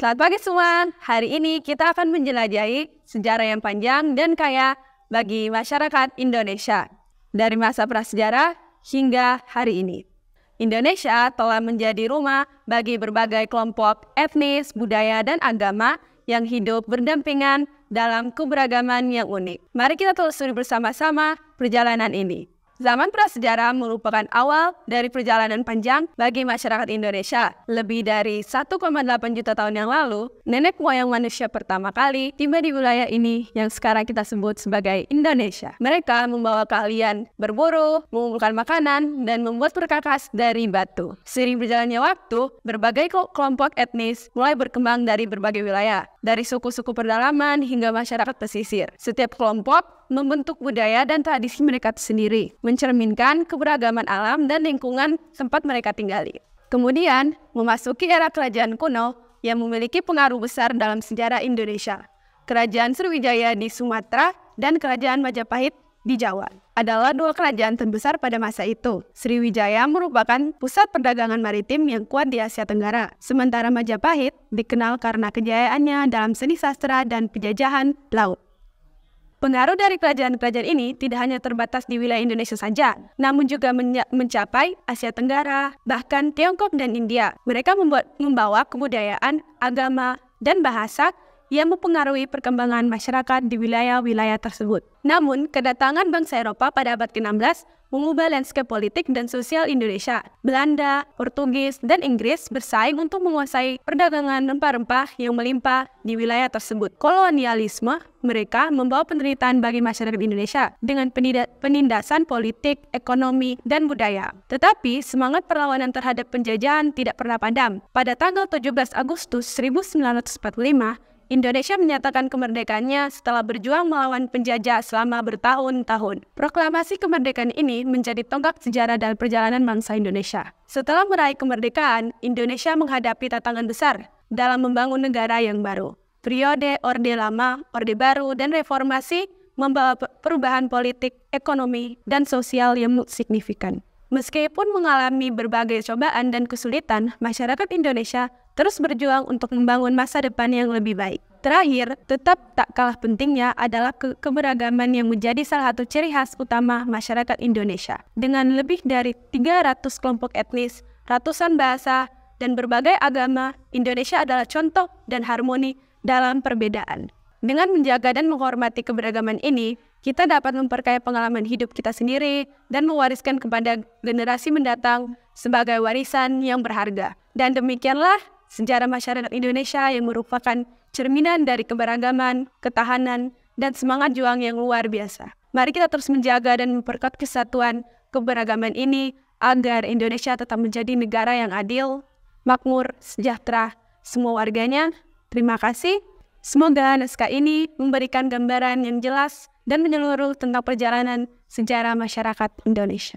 Selamat pagi semua, hari ini kita akan menjelajahi sejarah yang panjang dan kaya bagi masyarakat Indonesia. Dari masa prasejarah hingga hari ini. Indonesia telah menjadi rumah bagi berbagai kelompok etnis, budaya, dan agama yang hidup berdampingan dalam keberagaman yang unik. Mari kita telusuri bersama-sama perjalanan ini. Zaman prasejarah merupakan awal dari perjalanan panjang bagi masyarakat Indonesia. Lebih dari 1,8 juta tahun yang lalu, nenek moyang manusia pertama kali tiba di wilayah ini yang sekarang kita sebut sebagai Indonesia. Mereka membawa keahlian berburu, mengumpulkan makanan, dan membuat perkakas dari batu. Seiring berjalannya waktu, berbagai kelompok etnis mulai berkembang dari berbagai wilayah, dari suku-suku pedalaman hingga masyarakat pesisir. Setiap kelompok membentuk budaya dan tradisi mereka sendiri, mencerminkan keberagaman alam dan lingkungan tempat mereka tinggali. Kemudian, memasuki era kerajaan kuno yang memiliki pengaruh besar dalam sejarah Indonesia. Kerajaan Sriwijaya di Sumatera dan Kerajaan Majapahit di Jawa adalah dua kerajaan terbesar pada masa itu. Sriwijaya merupakan pusat perdagangan maritim yang kuat di Asia Tenggara, sementara Majapahit dikenal karena kejayaannya dalam seni sastra dan penjajahan laut. Pengaruh dari kerajaan-kerajaan ini tidak hanya terbatas di wilayah Indonesia saja, namun juga mencapai Asia Tenggara, bahkan Tiongkok dan India. Mereka membawa kebudayaan, agama, dan bahasa yang mempengaruhi perkembangan masyarakat di wilayah-wilayah tersebut. Namun, kedatangan bangsa Eropa pada abad ke-16 mengubah landscape politik dan sosial Indonesia. Belanda, Portugis, dan Inggris bersaing untuk menguasai perdagangan rempah-rempah yang melimpah di wilayah tersebut. Kolonialisme mereka membawa penderitaan bagi masyarakat Indonesia dengan penindasan politik, ekonomi, dan budaya. Tetapi semangat perlawanan terhadap penjajahan tidak pernah padam. Pada tanggal 17 Agustus 1945, Indonesia menyatakan kemerdekaannya setelah berjuang melawan penjajah selama bertahun-tahun. Proklamasi kemerdekaan ini menjadi tonggak sejarah dalam perjalanan bangsa Indonesia. Setelah meraih kemerdekaan, Indonesia menghadapi tantangan besar dalam membangun negara yang baru. Periode Orde Lama, Orde Baru, dan Reformasi membawa perubahan politik, ekonomi, dan sosial yang signifikan. Meskipun mengalami berbagai cobaan dan kesulitan, masyarakat Indonesia terus berjuang untuk membangun masa depan yang lebih baik. Terakhir, tetap tak kalah pentingnya adalah keberagaman yang menjadi salah satu ciri khas utama masyarakat Indonesia. Dengan lebih dari 300 kelompok etnis, ratusan bahasa, dan berbagai agama, Indonesia adalah contoh dan harmoni dalam perbedaan. Dengan menjaga dan menghormati keberagaman ini, kita dapat memperkaya pengalaman hidup kita sendiri dan mewariskan kepada generasi mendatang sebagai warisan yang berharga. Dan demikianlah sejarah masyarakat Indonesia yang merupakan cerminan dari keberagaman, ketahanan, dan semangat juang yang luar biasa. Mari kita terus menjaga dan memperkuat kesatuan keberagaman ini agar Indonesia tetap menjadi negara yang adil, makmur, sejahtera semua warganya. Terima kasih. Semoga naskah ini memberikan gambaran yang jelas dan menyeluruh tentang perjalanan sejarah masyarakat Indonesia.